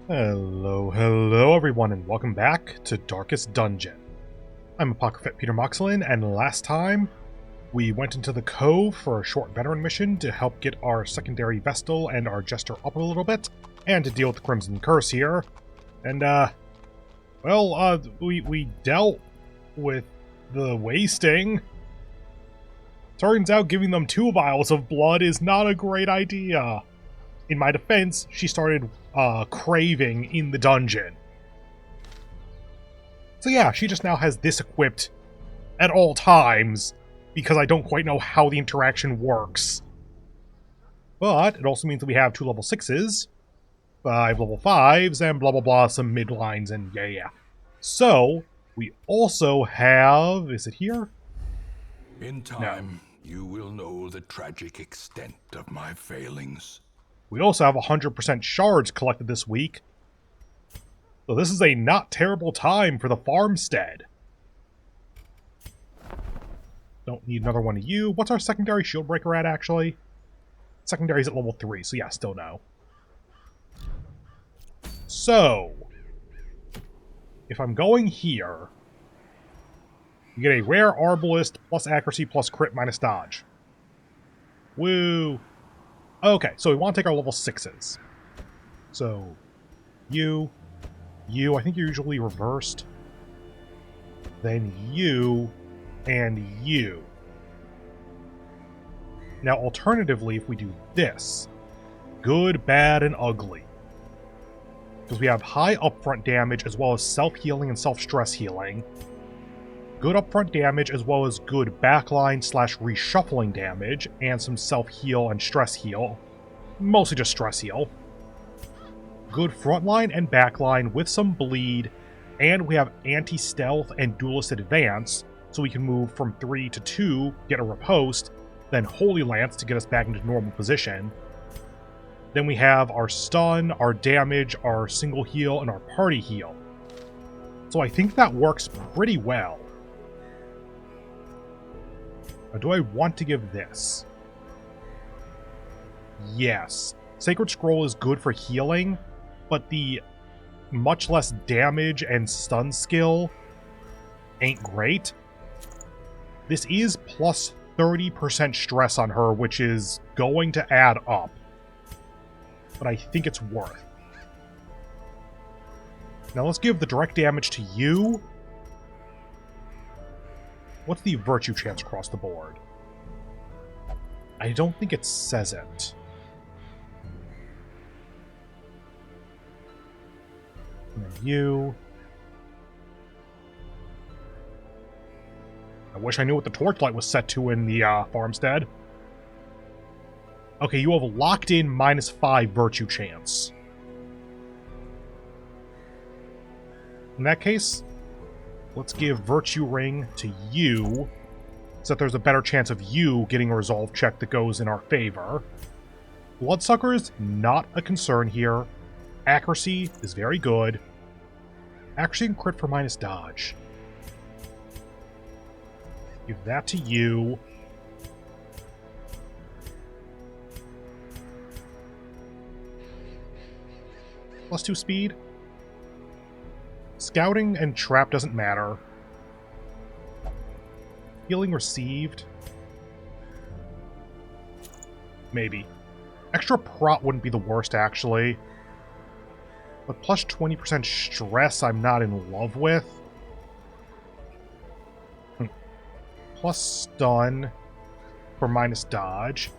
Hello everyone, and welcome back to Darkest Dungeon. I'm Apocryphate Peter Moxilin, and last time we went into the Cove for a short veteran mission to help get our secondary Vestal and our Jester up a little bit, and to deal with the Crimson Curse here. And, we dealt with the wasting. Turns out giving them 2 vials of blood is not a great idea. In my defense, she started craving in the dungeon. So yeah, she just now has this equipped at all times, because I don't quite know how the interaction works. But it also means that we have 2 level 6s, 5 level 5s, and blah blah blah, some midlines, and yeah. So, we also have... is it here? In time, you will know the tragic extent of my failings. We also have 100% shards collected this week. So this is a not terrible time for the Farmstead. Don't need another one of you. What's our secondary shield breaker at, actually? Secondary's at level 3, so yeah, still no. So, if I'm going here, you get a rare Arbalist plus accuracy plus crit minus dodge. Woo! Okay, so we want to take our level 6s. So, you, I think you're usually reversed. Then you, and you. Now, alternatively, if we do this, good, bad, and ugly. Because we have high upfront damage as well as self-healing and self-stress healing. Good upfront damage as well as good backline / reshuffling damage, and some self-heal and stress heal. Mostly just stress heal. Good frontline and backline with some bleed, and we have anti-stealth and duelist advance, so we can move from 3 to 2, get a riposte, then Holy Lance to get us back into normal position. Then we have our stun, our damage, our single heal, and our party heal. So I think that works pretty well. Now, do I want to give this? Yes. Sacred Scroll is good for healing, but the much less damage and stun skill ain't great. This is plus 30% stress on her, which is going to add up. But I think it's worth. Now let's give the direct damage to you. What's the virtue chance across the board? I don't think it says it. And then you. I wish I knew what the torchlight was set to in the Farmstead. Okay, you have a locked-in -5 virtue chance. In that case, let's give Virtue Ring to you, so that there's a better chance of you getting a resolve check that goes in our favor. Bloodsucker's not a concern here. Accuracy is very good. Accuracy and crit for minus dodge. Give that to you. +2 speed. Scouting and trap doesn't matter. Healing received. Maybe. Extra prot wouldn't be the worst, actually. But plus 20% stress I'm not in love with. Plus stun for minus dodge.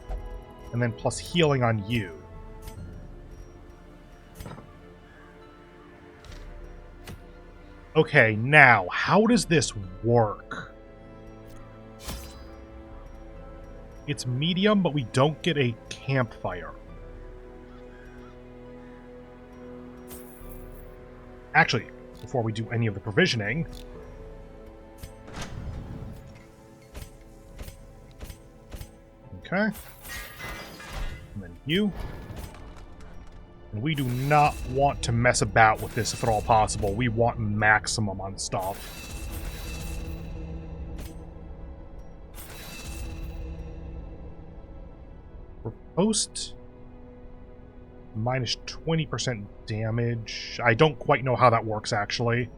And then plus healing on you. Okay, now, how does this work? It's medium, but we don't get a campfire. Actually, before we do any of the provisioning... Okay. And then you. And we do not want to mess about with this if at all possible. We want maximum on stuff. Riposte Minus 20% damage. I don't quite know how that works, actually.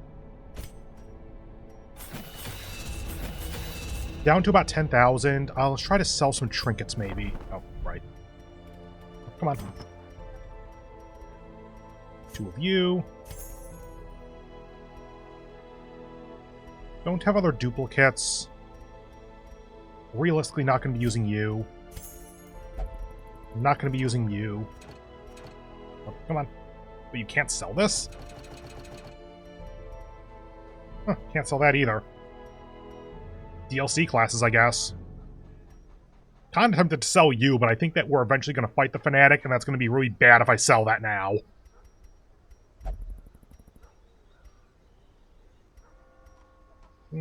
Down to about 10,000. I'll try to sell some trinkets, maybe. Oh, right. Come on. 2 of you. Don't have other duplicates. Realistically, not going to be using you. Not going to be using you. Oh, come on. But you can't sell this? Huh, can't sell that either. DLC classes, I guess. Kind of tempted to sell you, but I think that we're eventually going to fight the Fanatic, and that's going to be really bad if I sell that now.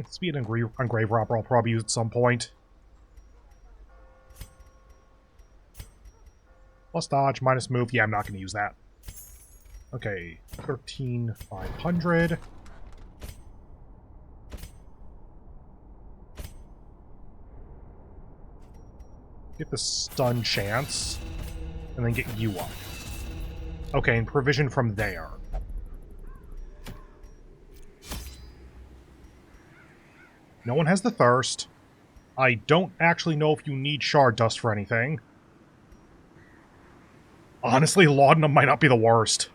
Speed and Grave Robber I'll probably use at some point. Plus dodge, minus move. Yeah, I'm not going to use that. Okay, 13,500. Get the stun chance, and then get you up. Okay, and provision from there. No one has the thirst. I don't actually know if you need shard dust for anything. Honestly, laudanum might not be the worst.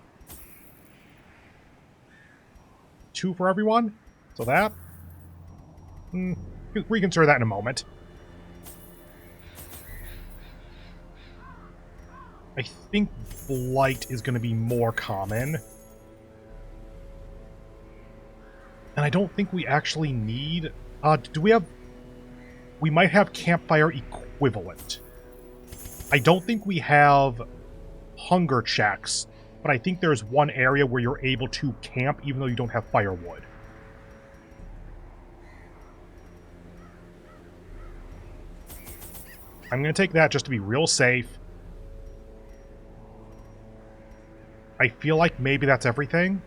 2 for everyone? So that? Reconsider that in a moment. I think Blight is going to be more common. And I don't think we actually need... do we have... We might have Campfire Equivalent. I don't think we have hunger checks, but I think there's one area where you're able to camp even though you don't have firewood. I'm going to take that just to be real safe. I feel like maybe that's everything.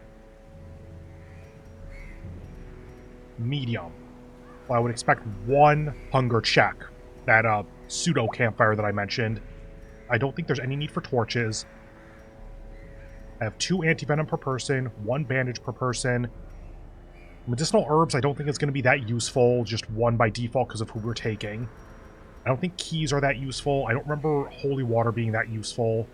Medium. Well, I would expect 1 hunger check. That pseudo campfire that I mentioned. I don't think there's any need for torches. I have 2 anti-venom per person, 1 bandage per person. Medicinal herbs I don't think it's going to be that useful, just 1 by default because of who we're taking. I don't think keys are that useful. I don't remember holy water being that useful.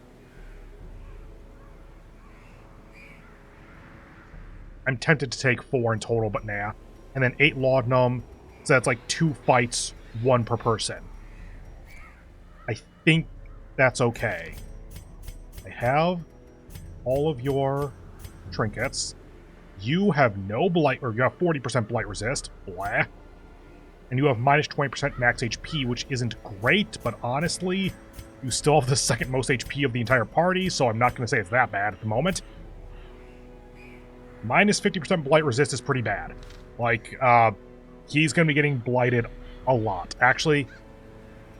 I'm tempted to take 4 in total, but nah. And then 8 laudanum, so that's like 2 fights, 1 per person. I think that's okay. I have all of your trinkets. You have no blight, or you have 40% blight resist. Blah. And you have minus 20% max HP, which isn't great, but honestly, you still have the second most HP of the entire party, so I'm not going to say it's that bad at the moment. Minus 50% blight resist is pretty bad. Like, he's going to be getting blighted a lot. Actually,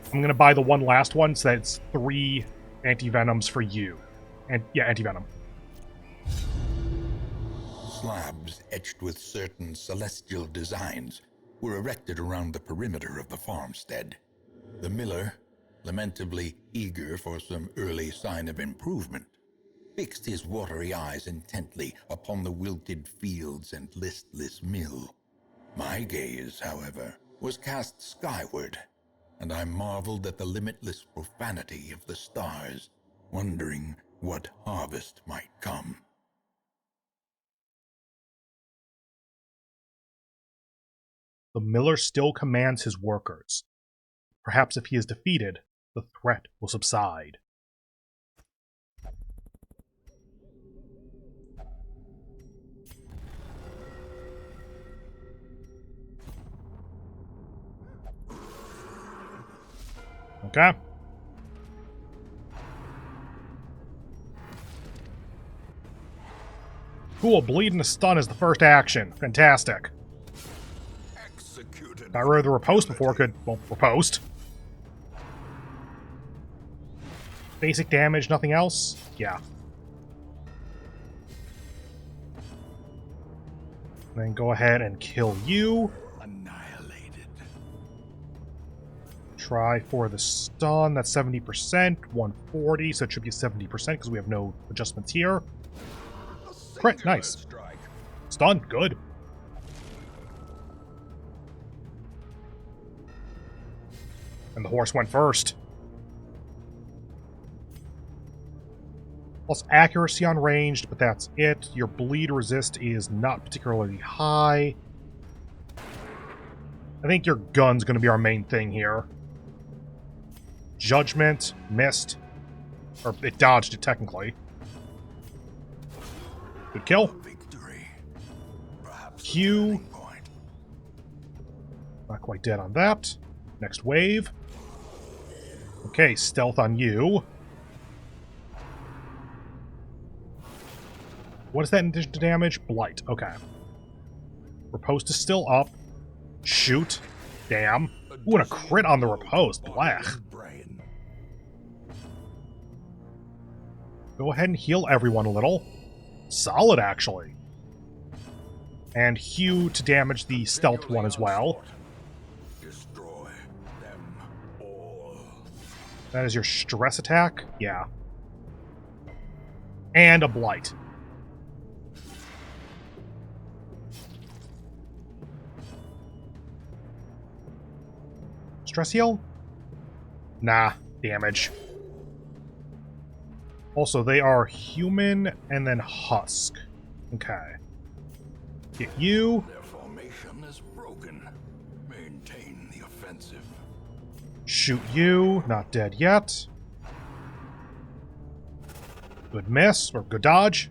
I'm going to buy the one last one, so that's 3 anti-venoms for you. And yeah, anti-venom. Slabs etched with certain celestial designs were erected around the perimeter of the farmstead. The miller, lamentably eager for some early sign of improvement, fixed his watery eyes intently upon the wilted fields and listless mill. My gaze, however, was cast skyward, and I marveled at the limitless profanity of the stars, wondering what harvest might come. The miller still commands his workers. Perhaps if he is defeated, the threat will subside. Okay. Cool, bleed and a stun is the first action. Fantastic. Got rid of the riposte before it could, well, riposte. Basic damage, nothing else? Yeah. Then go ahead and kill you. Annihilated. Try for the stun. That's 70%, 140, so it should be 70% because we have no adjustments here. Crit, nice. Stun, good. And the horse went first. Plus accuracy on ranged, but that's it. Your bleed resist is not particularly high. I think your gun's going to be our main thing here. Judgment, missed. Or it dodged it, technically. Good kill. Q. Not quite dead on that. Next wave. Okay, stealth on you. What is that in addition to damage? Blight. Okay. Riposte is still up. Shoot. Damn. Ooh, and a crit on the riposte. Blech. Go ahead and heal everyone a little. Solid, actually. And Hue to damage the stealth one as well. Destroy them all. That is your stress attack? Yeah. And a blight. Stress heal? Nah, damage. Also, they are human and then husk. Okay. Get you. Their formation is broken. Maintain the offensive. Shoot you. Not dead yet. Good miss, or good dodge.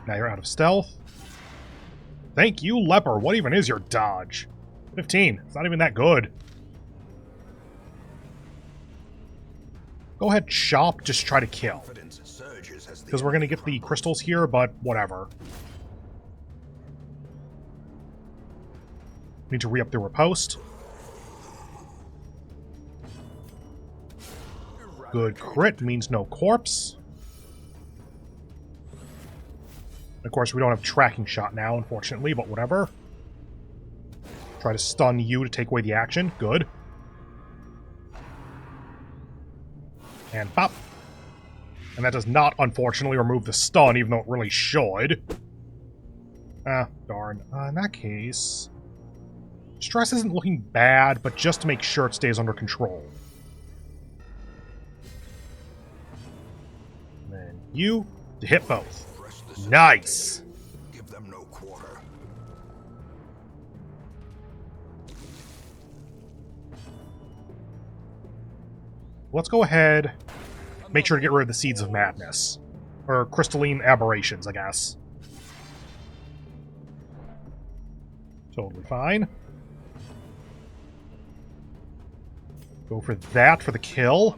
Now you're out of stealth. Thank you, Leper. What even is your dodge? 15. It's not even that good. Go ahead, chop. Just try to kill. Because we're going to get the crystals here, but whatever. Need to re-up the riposte. Good crit means no corpse. Of course, we don't have tracking shot now, unfortunately, but whatever. Try to stun you to take away the action. Good. And pop. And that does not, unfortunately, remove the stun, even though it really should. Ah, darn. In that case... Stress isn't looking bad, but just to make sure it stays under control. And then you to hit both. Nice! Give them no quarter. Let's go ahead... Make sure to get rid of the Seeds of Madness. Or Crystalline Aberrations, I guess. Totally fine. Go for that for the kill.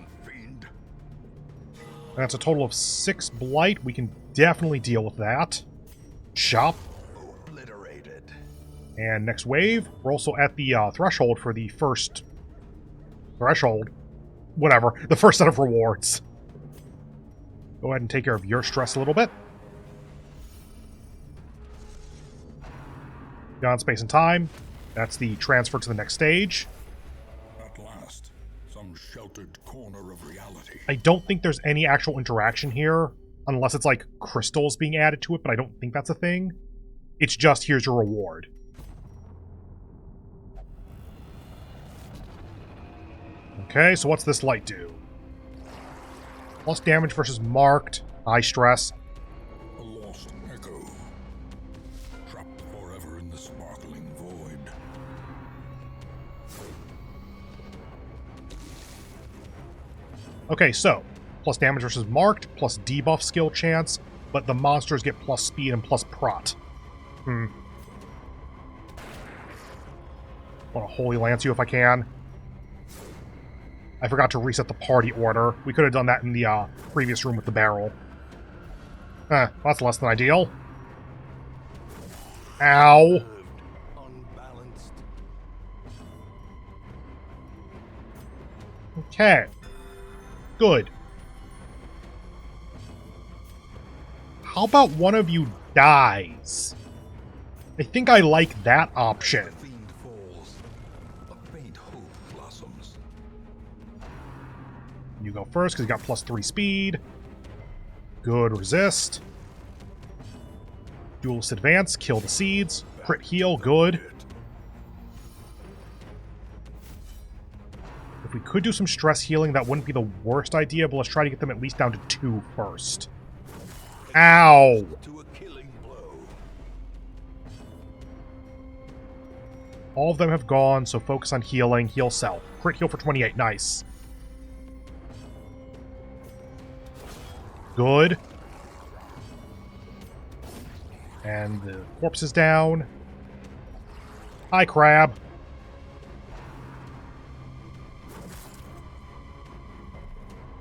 That's a total of 6 blight. We can definitely deal with that. Chop. Obliterated. And next wave, we're also at the threshold for the first... Threshold? Whatever. The first set of rewards. Go ahead and take care of your stress a little bit. Beyond space and time. That's the transfer to the next stage. At last, some sheltered corner of reality. I don't think there's any actual interaction here, unless it's like crystals being added to it, but I don't think that's a thing. It's just, here's your reward. Okay, so what's this light do? Plus damage versus marked, high stress. A lost echo. Trapped forever in the sparkling void. Okay, so, plus damage versus marked, plus debuff skill chance, but the monsters get plus speed and plus prot. Want to Holy Lance you if I can. I forgot to reset the party order. We could have done that in the previous room with the barrel. That's less than ideal. Ow. Unbalanced. Okay. Good. How about one of you dies? I think I like that option. Fiend falls. A faint hope blossoms. You go first because you got +3 speed. Good, resist. Duelist advance, kill the seeds. Crit heal, good. If we could do some stress healing, that wouldn't be the worst idea, but let's try to get them at least down to 2 first. Ow! All of them have gone, so focus on healing. Heal self. Crit heal for 28, nice. Good. And the corpse is down. Hi, crab.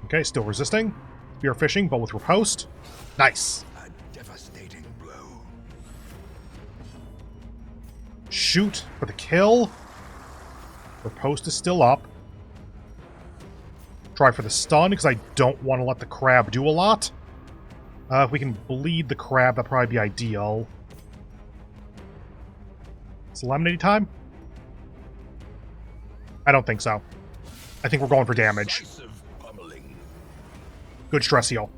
Okay, still resisting. Spear fishing, but with riposte. Nice. A devastating blow. Shoot for the kill. Riposte is still up. Try for the stun, because I don't want to let the crab do a lot. If we can bleed the crab, that'd probably be ideal. Solemnity time? I don't think so. I think we're going for damage. Good stress heal.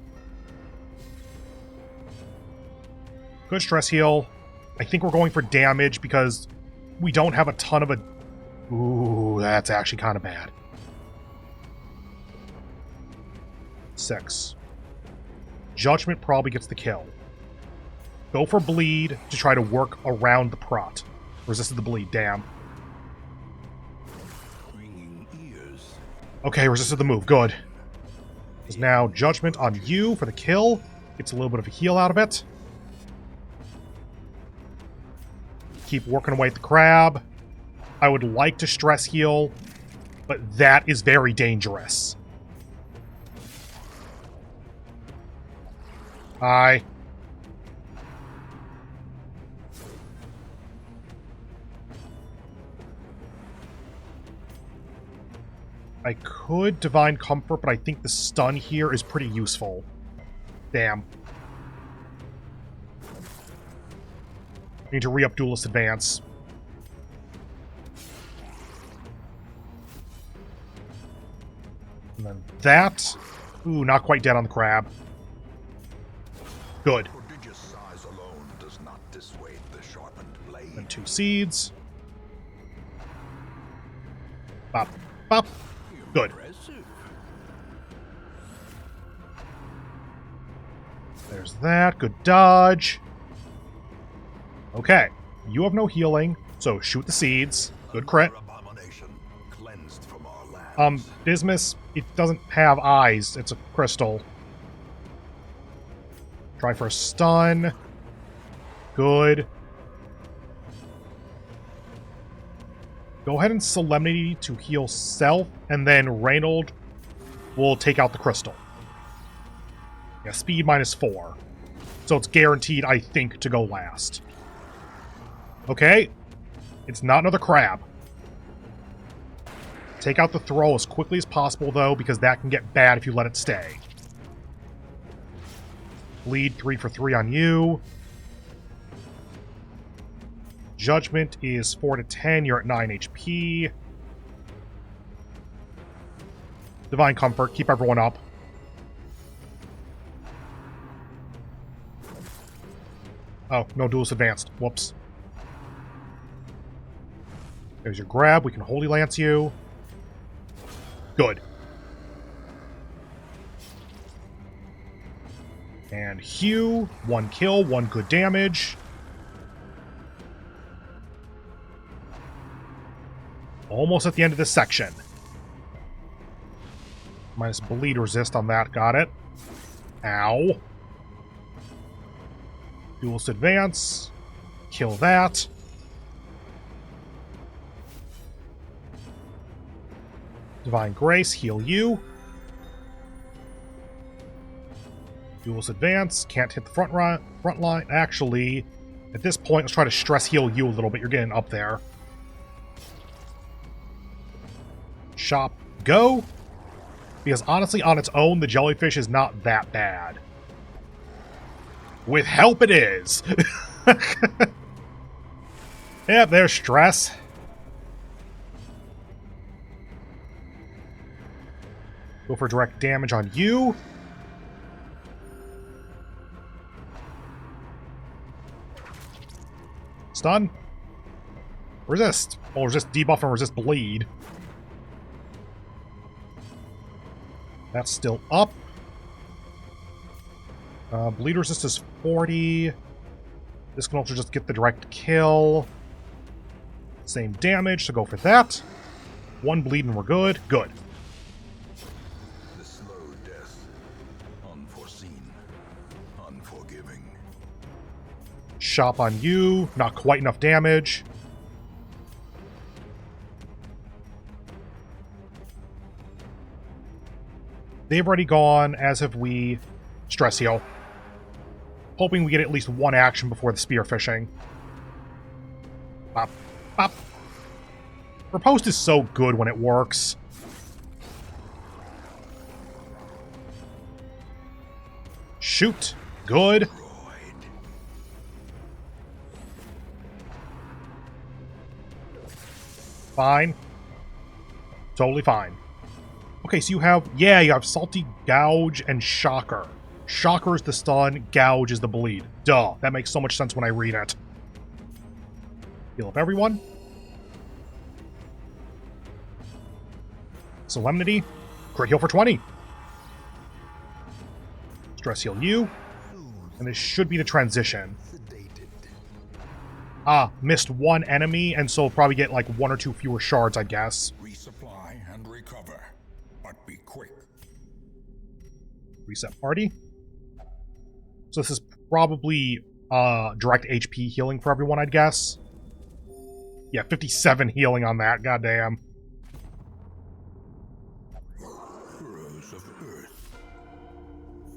Good stress heal. I think we're going for damage because we don't have a ton of a... Ooh, that's actually kind of bad. 6. Judgment probably gets the kill. Go for bleed to try to work around the prot. Resisted the bleed, damn. Okay, resisted the move, good. Is now Judgment on you for the kill. Gets a little bit of a heal out of it. Keep working away at the crab. I would like to stress heal, but that is very dangerous. Hi. I could Divine Comfort, but I think the stun here is pretty useful. Damn. Need to re-up Duelist Advance. And then that. Ooh, not quite dead on the crab. Good. Prodigious size alone does not dissuade the sharpened blade. And 2 seeds. Bop, bop. Good. There's that. Good dodge. Okay. You have no healing, so shoot the seeds. Good crit. Dismas, it doesn't have eyes. It's a crystal. Try for a stun. Good. Go ahead and Solemnity to heal self, and then Reynold will take out the crystal. Yeah, speed -4. So it's guaranteed, I think, to go last. Okay. It's not another crab. Take out the throw as quickly as possible, though, because that can get bad if you let it stay. Bleed 3 for 3 on you. Judgment is 4 to 10. You're at 9 HP. Divine Comfort. Keep everyone up. Oh, no Duelist Advanced. Whoops. There's your grab. We can Holy Lance you. Good. And Hugh. 1 kill, 1 good damage. Almost at the end of this section. Minus bleed resist on that. Got it. Ow. Duelist Advance. Kill that. Divine Grace. Heal you. Duelist Advance. Can't hit the front line. Actually, at this point, let's try to stress heal you a little bit. You're getting up there. Shop, go. Because honestly, on its own, the jellyfish is not that bad. With help, it is. Yep, there's stress. Go for direct damage on you. Stun. Resist. Oh, resist debuff and resist bleed. That's still up. Bleed resist is 40. This can also just get the direct kill. Same damage, so go for that. 1 bleed and we're good. Good. The slow death. Unforeseen. Unforgiving. Shop on you. Not quite enough damage. They've already gone, as have we. Stress heal. Hoping we get at least 1 action before the spear fishing. Bop. Bop. Riposte is so good when it works. Shoot. Good. Fine. Totally fine. Okay, so you have Salty Gouge and Shocker. Shocker is the stun, Gouge is the bleed. Duh. That makes so much sense when I read it. Heal up everyone. Solemnity. Crit heal for 20. Stress heal you. And this should be the transition. Ah, missed 1 enemy, and so probably get like 1 or 2 fewer shards, I guess. Resupply and recover. But be quick. Reset party. So this is probably direct HP healing for everyone, I'd guess. Yeah, 57 healing on that, goddamn. Furrows of earth,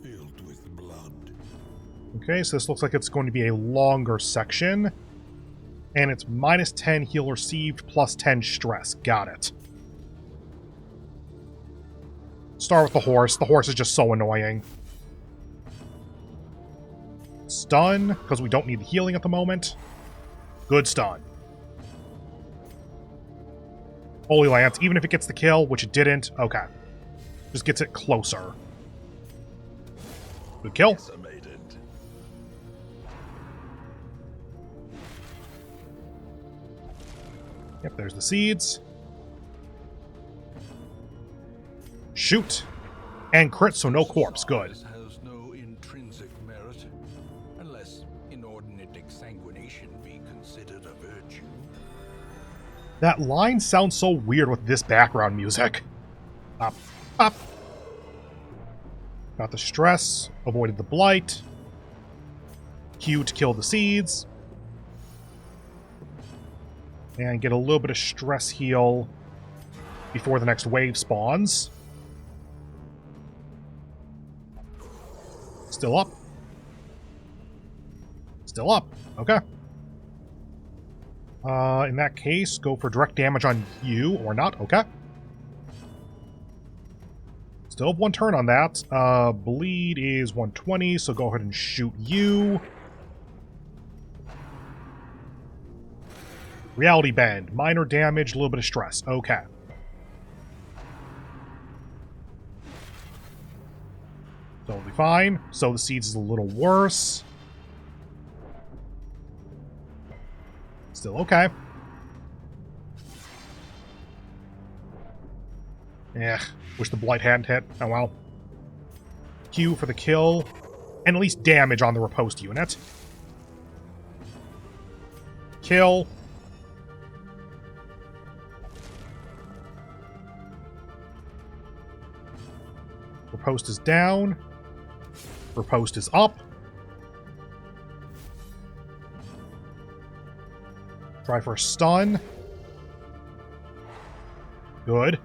filled with blood. Okay, so this looks like it's going to be a longer section. And it's minus 10 heal received, plus 10 stress. Got it. Start with the horse. The horse is just so annoying. Stun, because we don't need the healing at the moment. Good stun. Holy Lance, even if it gets the kill, which it didn't, okay. Just gets it closer. Good kill. Yep, there's the seeds. Shoot. And crit, so no corpse. Good. Has no intrinsic merit, unless inordinate exsanguination be considered a virtue. That line sounds so weird with this background music. Up, up. Got the stress. Avoided the blight. Q to kill the seeds. And get a little bit of stress heal before the next wave spawns. Still up. Still up. Okay. In that case, go for direct damage on you, or not. Okay. Still have 1 turn on that. Bleed is 120, so go ahead and shoot you. Reality Bend. Minor damage, a little bit of stress. Okay. Totally fine. So the seeds is a little worse. Still okay. Wish the blight hadn't hit. Oh well. Q for the kill. And at least damage on the riposte unit. Kill. Riposte is down. Riposte is up. Try for a stun. Good.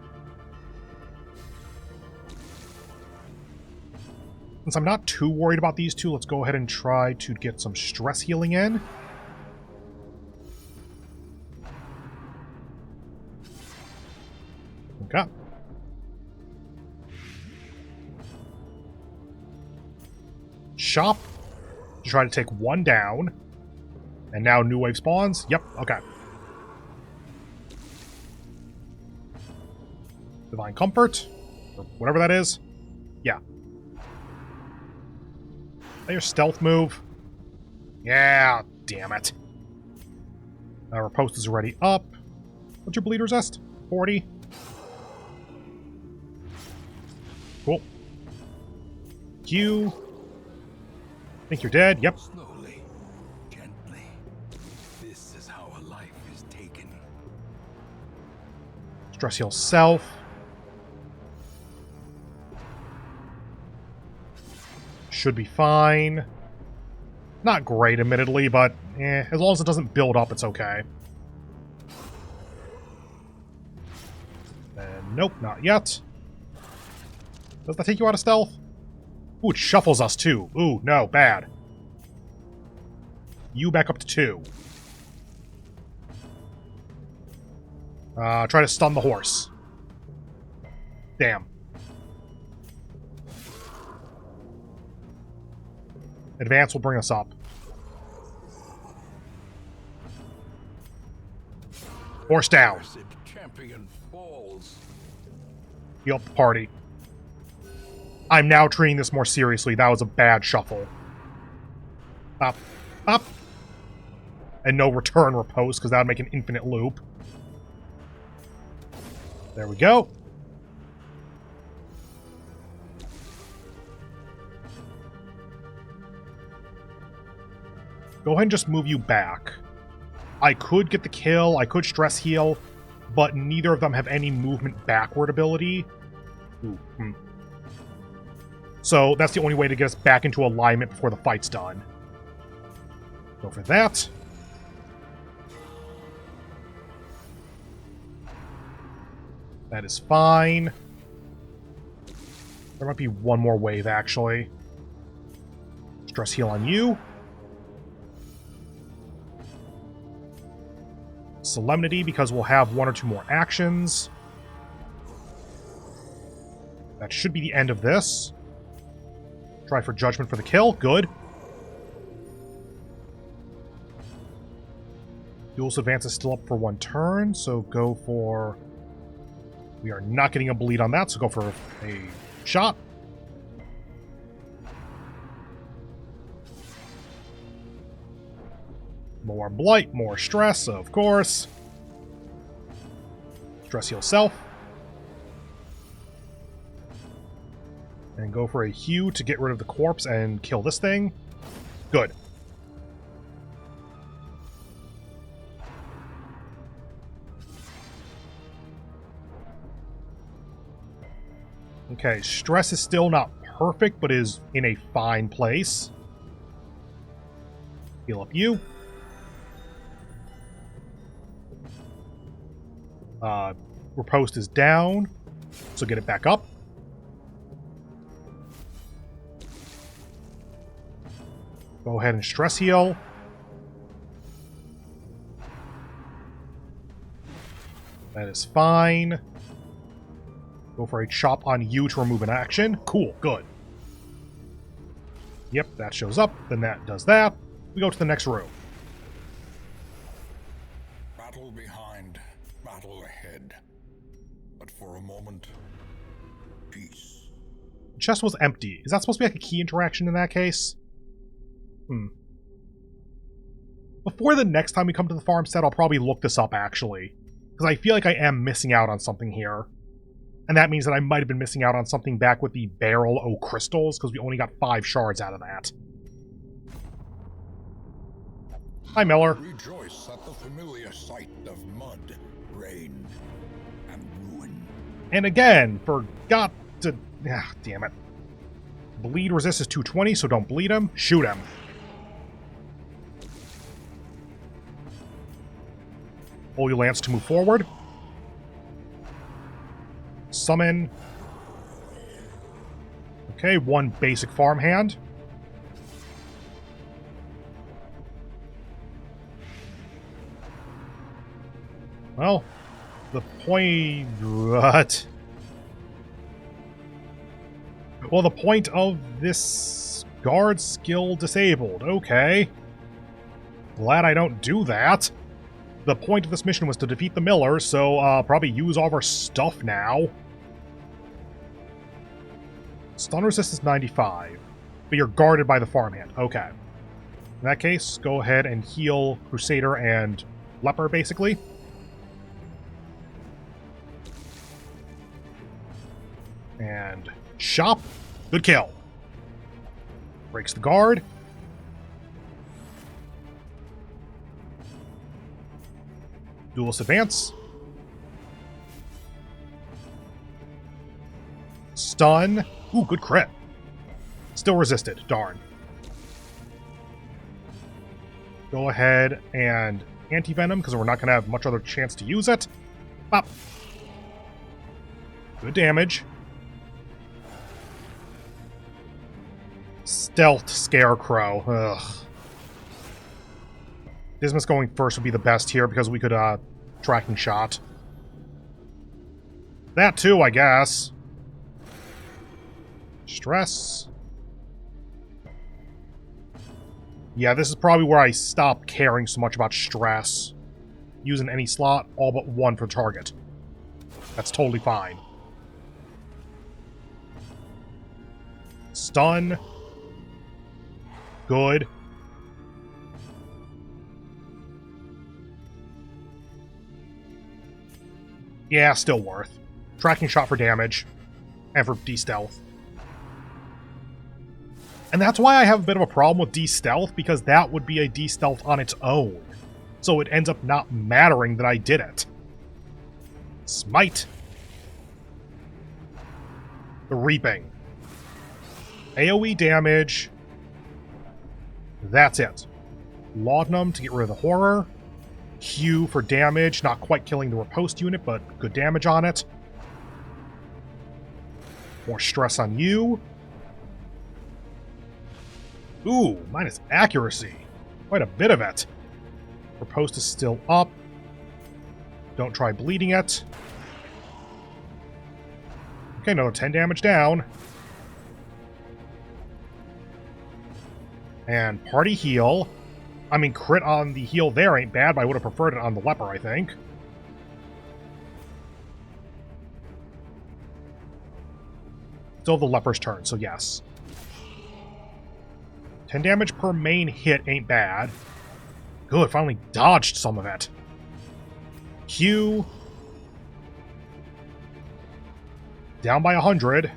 Since I'm not too worried about these two, let's go ahead and try to get some stress healing in. Okay. Shop to try to take 1 down. And now new wave spawns. Yep, okay. Divine Comfort. Or whatever that is. Yeah. Is that your stealth move? Yeah, damn it. Our post is already up. What's your bleed resist? 40. Cool. Q. Think you're dead? Yep. Slowly, gently. This is how a life is taken. Stress heal self. Should be fine. Not great, admittedly, but as long as it doesn't build up, it's okay. And nope, not yet. Does that take you out of stealth? Ooh, it shuffles us too. Ooh, no, bad. You back up to 2. Try to stun the horse. Damn. Advance will bring us up. Horse down. Champion falls. Heal up the party. I'm now treating this more seriously. That was a bad shuffle. Up. Up. And no return repose, because that would make an infinite loop. There we go. Go ahead and just move you back. I could get the kill, I could stress heal, but neither of them have any movement backward ability. Ooh, So that's the only way to get us back into alignment before the fight's done. Go for that. That is fine. There might be one more wave, actually. Stress heal on you. Solemnity, because we'll have 1 or 2 more actions. That should be the end of this. Try for Judgment for the kill. Good. Duel's advance is still up for 1 turn, so go for... We are not getting a bleed on that, so go for a shot. More blight, more stress, of course. Stress heal self. And go for a hew to get rid of the corpse and kill this thing. Good. Okay, stress is still not perfect, but is in a fine place. Heal up you. Riposte is down, so get it back up. Go ahead and stress heal. That is fine. Go for a chop on you to remove an action. Cool, good. Yep, that shows up, then that does that. We go to the next room. Battle behind, battle ahead. But for a moment, peace. The chest was empty. Is that supposed to be like a key interaction in that case? Before the next time we come to the farmstead, I'll probably look this up, actually. Because I feel like I am missing out on something here. And that means that I might have been missing out on something back with the barrel o' crystals, because we only got 5 shards out of that. Hi, Miller. Rejoice at the familiar sight of mud, rain, and ruin. And again, forgot to... Ah, damn it. Bleed resist is 220, so don't bleed him. Shoot him. Holy Lance to move forward. Summon. Okay, 1 basic farmhand. Well, the point... What? Well, the point of this guard skill disabled. Okay. Glad I don't do that. The point of this mission was to defeat the Miller, so probably use all of our stuff now. Stun resist is 95, but you're guarded by the farmhand. Okay. In that case, go ahead and heal Crusader and Leper, basically. And Shop. Good kill. Breaks the guard. Duelist advance. Stun. Ooh, good crit. Still resisted. Darn. Go ahead and anti-venom, because we're not going to have much other chance to use it. Pop. Good damage. Stealth Scarecrow. Ugh. Dismas going first would be the best here, because we could, tracking shot. That too, I guess. Stress. Yeah, this is probably where I stopped caring so much about stress. Using any slot, all but one for target. That's totally fine. Stun. Good. Yeah, still worth. Tracking shot for damage. And for de-stealth. And that's why I have a bit of a problem with de-stealth, because that would be a de-stealth on its own. So it ends up not mattering that I did it. Smite. The Reaping. AoE damage. That's it. Laudanum to get rid of the horror. Q for damage, not quite killing the riposte unit, but good damage on it. More stress on you. Ooh, minus accuracy. Quite a bit of it. Riposte is still up. Don't try bleeding it. Okay, another 10 damage down. And party heal. I mean, crit on the heal there ain't bad, but I would have preferred it on the Leper, I think. Still the Leper's turn, so yes. 10 damage per main hit ain't bad. Good, finally dodged some of it. Q. Down by 100.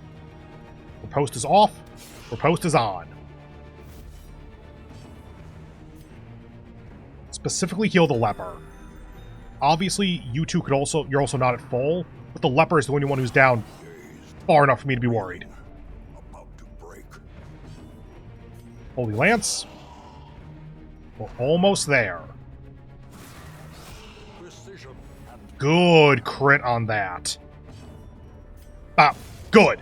Riposte is off. Riposte is on. Specifically heal the Leper. Obviously, you two could also, you're also not at full, but the Leper is the only one who's down far enough for me to be worried. Holy Lance. We're almost there. Good crit on that. Ah, good.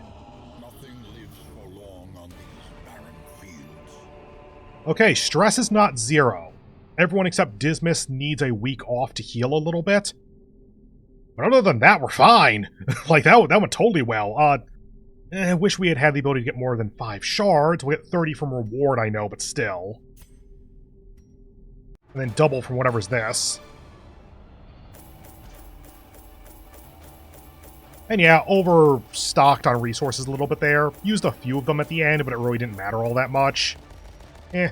Nothing lives for long on these barren fields. Okay, stress is not 0. Everyone except Dismas needs a week off to heal a little bit. But other than that, we're fine. Like, that went totally well. I wish we had had the ability to get more than 5 shards. We'll get 30 from reward, I know, but still. And then double from whatever's this. And yeah, overstocked on resources a little bit there. Used a few of them at the end, but it really didn't matter all that much. Eh.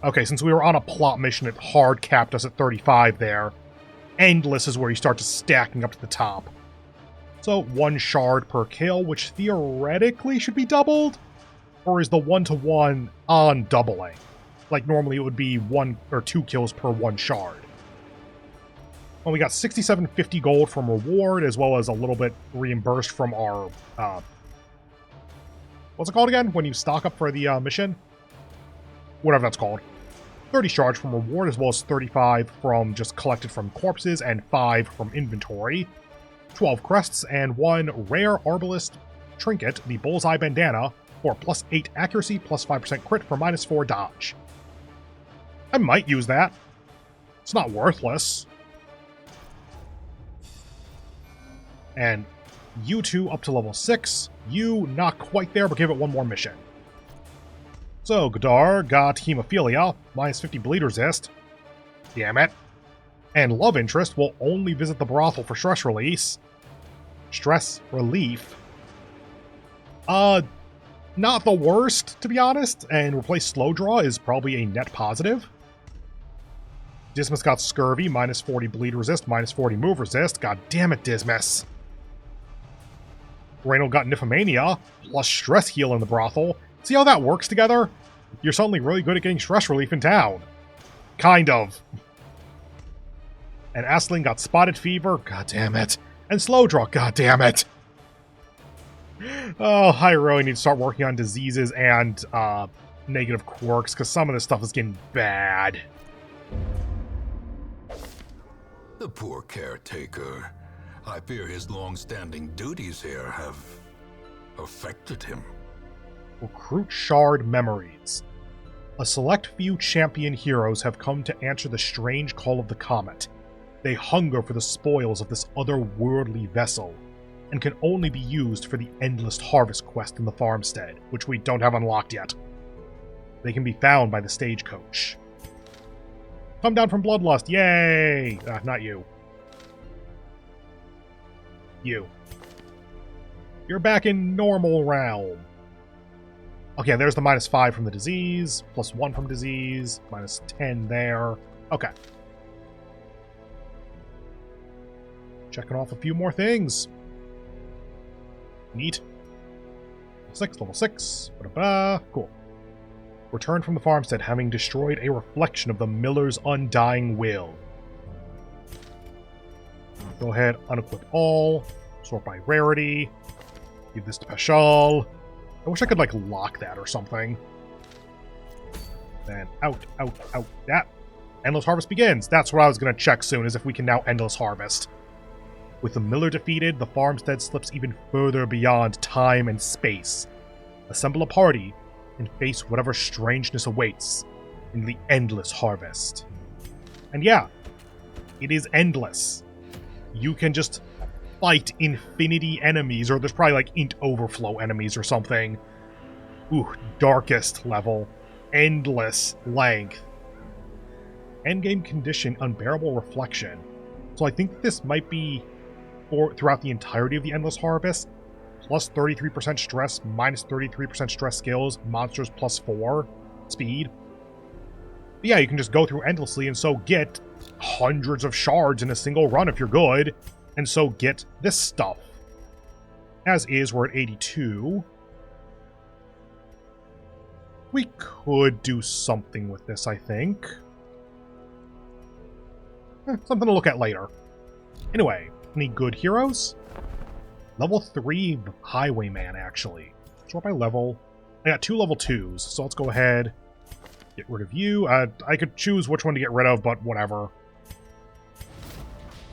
Okay, since we were on a plot mission, it hard capped us at 35 there. Endless is where you start to stacking up to the top. So 1 shard per kill, which theoretically should be doubled? Or is the 1-to-1 on doubling? Like normally it would be 1 or 2 kills per 1 shard. Well, we got 6750 gold from reward, as well as a little bit reimbursed from our, what's it called again? When you stock up for the mission? Whatever that's called. 30 shards from reward, as well as 35 from just collected from corpses, and 5 from inventory. 12 crests, and 1 rare arbalist trinket, the Bullseye Bandana, for +8 accuracy, +5% crit for -4 dodge. I might use that. It's not worthless. And you two up to level 6. You not quite there, but give it one more mission. So, Godar got Hemophilia, -50 bleed resist. Damn it. And love interest will only visit the brothel for stress release. Stress relief. Not the worst, to be honest, and replace slow draw is probably a net positive. Dismas got scurvy, minus 40 bleed resist, minus 40 move resist. God damn it, Dismas. Reynold got nymphomania, plus stress heal in the brothel. See how that works together? You're suddenly really good at getting stress relief in town. Kind of. And Aisling got spotted fever, god damn it. And slow draw, god damn it. Oh, I really need to start working on diseases and negative quirks, because some of this stuff is getting bad. The poor caretaker. I fear his long-standing duties here have affected him. Recruit Shard Memories. A select few champion heroes have come to answer the strange call of the comet. They hunger for the spoils of this otherworldly vessel, and can only be used for the Endless Harvest quest in the Farmstead, which we don't have unlocked yet. They can be found by the stagecoach. Come down from Bloodlust, yay! Not you. You. You're back in normal realm. Okay, there's the minus 5 from the disease, plus 1 from disease, minus 10 there. Okay. Checking off a few more things. Neat. Level 6. Ba-da-ba. Cool. Return from the farmstead having destroyed a reflection of the miller's undying will. Go ahead, unequip all. Sort by rarity. Give this to Pashal. I wish I could, like, lock that or something. Then out. That. Endless Harvest begins. That's what I was going to check soon, is if we can now Endless Harvest. With the miller defeated, the farmstead slips even further beyond time and space. Assemble a party and face whatever strangeness awaits in the Endless Harvest. And yeah, it is endless. You can just fight infinity enemies, or there's probably like int overflow enemies or something. Ooh, darkest level. Endless length. Endgame condition, unbearable reflection. So I think this might be throughout the entirety of the Endless Harvest. Plus 33% stress, minus 33% stress skills, monsters plus 4 speed. But yeah, you can just go through endlessly and so get hundreds of shards in a single run if you're good, and so get this stuff. As is, we're at 82. We could do something with this, I think. Something to look at later. Anyway, any good heroes? Level 3 Highwayman, actually. Sort by level. I got 2 level 2s, so let's go ahead. Get rid of you. I could choose which one to get rid of, but whatever.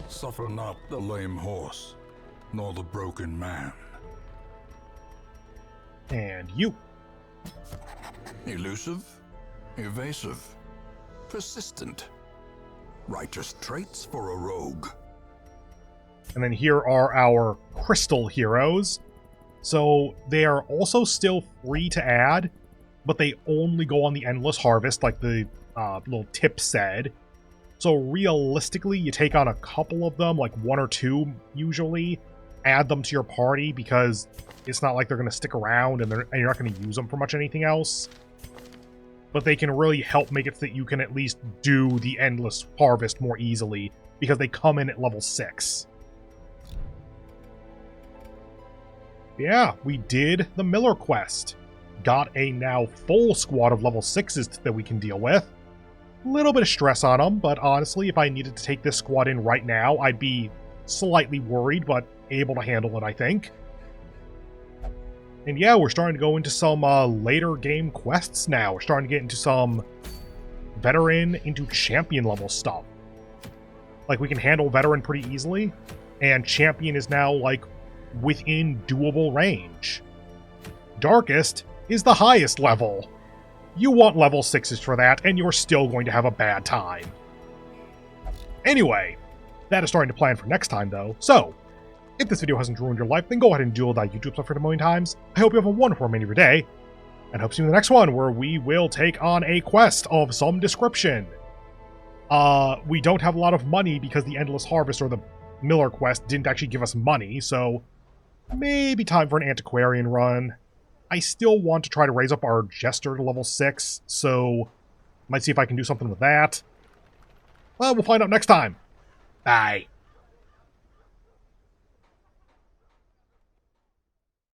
Suffer not the lame horse, nor the broken man. And you. Elusive, evasive, persistent. Righteous traits for a rogue. And then here are our crystal heroes. So they are also still free to add, but they only go on the Endless Harvest, like the little tip said. So realistically, you take on a couple of them, like 1 or 2 usually, add them to your party, because it's not like they're going to stick around and you're not going to use them for much anything else. But they can really help make it so that you can at least do the Endless Harvest more easily, because they come in at level 6. Yeah, we did the Miller quest. Got a now full squad of level 6s that we can deal with. A little bit of stress on them, but honestly, if I needed to take this squad in right now, I'd be slightly worried, but able to handle it, I think. And yeah, we're starting to go into some later game quests now. We're starting to get into some veteran into champion level stuff. Like, we can handle veteran pretty easily, and champion is now, like, within doable range. Darkest is the highest level. You want level 6s for that, and you're still going to have a bad time. Anyway, that is starting to plan for next time, though. So, if this video hasn't ruined your life, then go ahead and do all that YouTube stuff for a million times. I hope you have a wonderful remainder of your day, and hope to see you in the next one, where we will take on a quest of some description. We don't have a lot of money because the Endless Harvest or the Miller quest didn't actually give us money, so maybe time for an antiquarian run. I still want to try to raise up our Jester to level 6, so might see if I can do something with that. Well, we'll find out next time. Bye.